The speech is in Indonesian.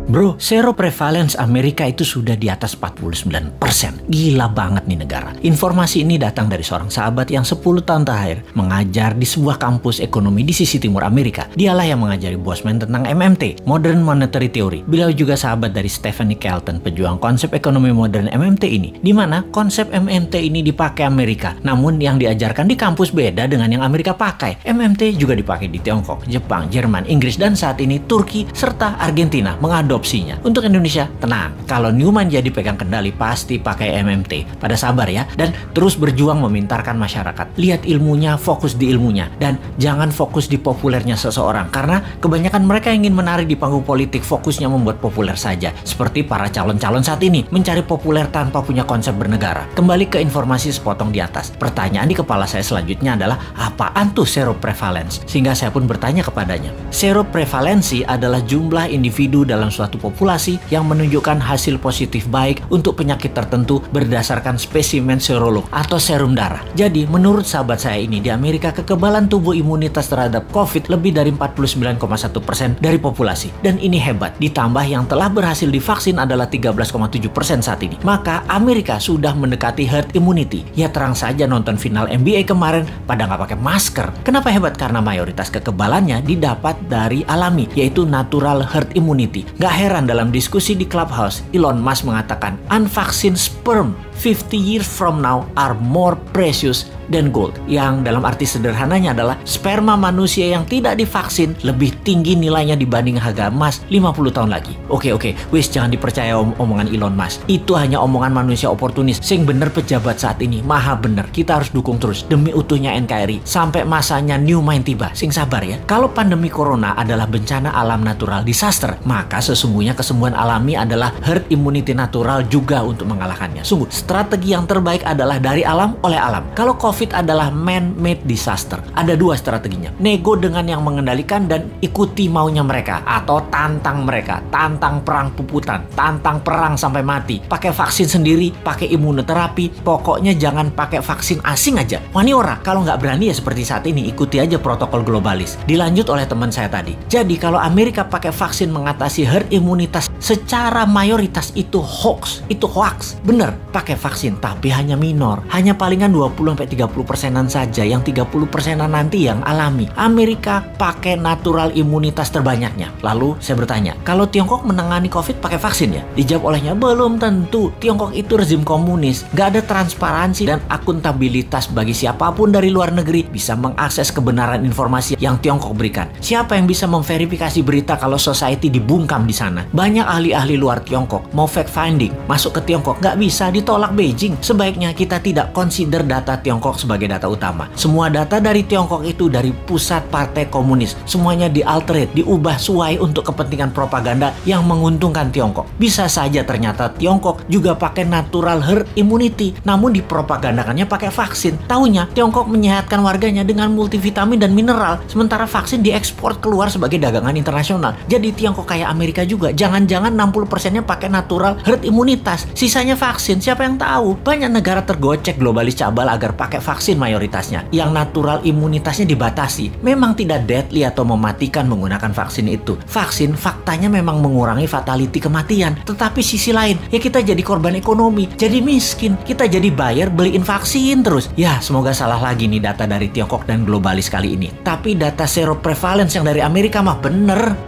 Bro, seroprevalence Amerika itu sudah di atas 49%. Gila banget nih negara. Informasi ini datang dari seorang sahabat yang 10 tahun terakhir mengajar di sebuah kampus ekonomi di sisi timur Amerika. Dialah yang mengajari Bosman tentang MMT, Modern Monetary Theory. Beliau juga sahabat dari Stephanie Kelton, pejuang konsep ekonomi modern MMT ini, di mana konsep MMT ini dipakai Amerika. Namun yang diajarkan di kampus beda dengan yang Amerika pakai. MMT juga dipakai di Tiongkok, Jepang, Jerman, Inggris, dan saat ini Turki serta Argentina mengadopsinya. Untuk Indonesia, tenang. Kalau Newman jadi pegang kendali, pasti pakai MMT. Pada sabar ya, dan terus berjuang memintarkan masyarakat. Lihat ilmunya, fokus di ilmunya, dan jangan fokus di populernya seseorang. Karena kebanyakan mereka ingin menarik di panggung politik, fokusnya membuat populer saja. Seperti para calon-calon saat ini, mencari populer tanpa punya konsep bernegara. Kembali ke informasi sepotong di atas. Pertanyaan di kepala saya selanjutnya adalah, apaan tuh seroprevalence? Sehingga saya pun bertanya kepadanya. Seroprevalensi adalah jumlah individu dalam suatu populasi yang menunjukkan hasil positif baik untuk penyakit tertentu berdasarkan spesimen serolog atau serum darah. Jadi, menurut sahabat saya ini, di Amerika kekebalan tubuh imunitas terhadap COVID lebih dari 49,1% dari populasi. Dan ini hebat. Ditambah yang telah berhasil divaksin adalah 13,7% saat ini. Maka Amerika sudah mendekati herd immunity. Ya terang saja nonton final NBA kemarin pada nggak pakai masker. Kenapa hebat? Karena mayoritas kekebalannya didapat dari alami, yaitu natural herd immunity. Gak heran dalam diskusi di Clubhouse, Elon Musk mengatakan, unvaccinated sperm 50 years from now are more precious than gold. Yang dalam arti sederhananya adalah sperma manusia yang tidak divaksin lebih tinggi nilainya dibanding harga emas 50 tahun lagi. Oke, wis jangan dipercaya omongan Elon Musk. Itu hanya omongan manusia oportunis. Sing bener pejabat saat ini, maha bener. Kita harus dukung terus demi utuhnya NKRI sampai masanya new mind tiba. Sing sabar ya. Kalau pandemi corona adalah bencana alam natural disaster, maka sesungguhnya kesembuhan alami adalah herd immunity natural juga untuk mengalahkannya. Sungguh, strategi yang terbaik adalah dari alam oleh alam. Kalau COVID adalah man-made disaster. Ada dua strateginya. Nego dengan yang mengendalikan dan ikuti maunya mereka. Atau tantang mereka. Tantang perang puputan. Tantang perang sampai mati. Pakai vaksin sendiri. Pakai imunoterapi. Pokoknya jangan pakai vaksin asing aja. Wani ora. Kalau nggak berani ya seperti saat ini. Ikuti aja protokol globalis. Dilanjut oleh teman saya tadi. Jadi kalau Amerika pakai vaksin mengatasi herd imunitas secara mayoritas itu hoax. Itu hoax. Bener. Pakai vaksin. Tapi hanya minor. Hanya palingan 20-30%an saja, yang 30%an nanti yang alami. Amerika pakai natural imunitas terbanyaknya. Lalu saya bertanya, kalau Tiongkok menangani COVID pakai vaksin ya? Dijawab olehnya, belum tentu. Tiongkok itu rezim komunis, gak ada transparansi dan akuntabilitas bagi siapapun dari luar negeri bisa mengakses kebenaran informasi yang Tiongkok berikan. Siapa yang bisa memverifikasi berita kalau society dibungkam di sana? Banyak ahli-ahli luar Tiongkok mau fact finding masuk ke Tiongkok, gak bisa, ditolak Beijing. Sebaiknya kita tidak consider data Tiongkok sebagai data utama. Semua data dari Tiongkok itu dari pusat partai komunis. Semuanya dialterate, diubah sesuai untuk kepentingan propaganda yang menguntungkan Tiongkok. Bisa saja ternyata Tiongkok juga pakai natural herd immunity, namun dipropagandakannya pakai vaksin. Taunya Tiongkok menyehatkan warganya dengan multivitamin dan mineral, sementara vaksin diekspor keluar sebagai dagangan internasional. Jadi Tiongkok kayak Amerika juga. Jangan-jangan 60%-nya pakai natural herd imunitas, sisanya vaksin. Siapa yang tahu? Banyak negara tergocek globalis cabal agar pakai vaksin mayoritasnya, yang natural imunitasnya dibatasi. Memang tidak deadly atau mematikan menggunakan vaksin itu. Vaksin faktanya memang mengurangi fatality kematian, tetapi sisi lain ya kita jadi korban ekonomi, jadi miskin, kita jadi buyer beliin vaksin terus. Ya semoga salah lagi nih data dari Tiongkok dan globalis kali ini, tapi data seroprevalence yang dari Amerika mah bener.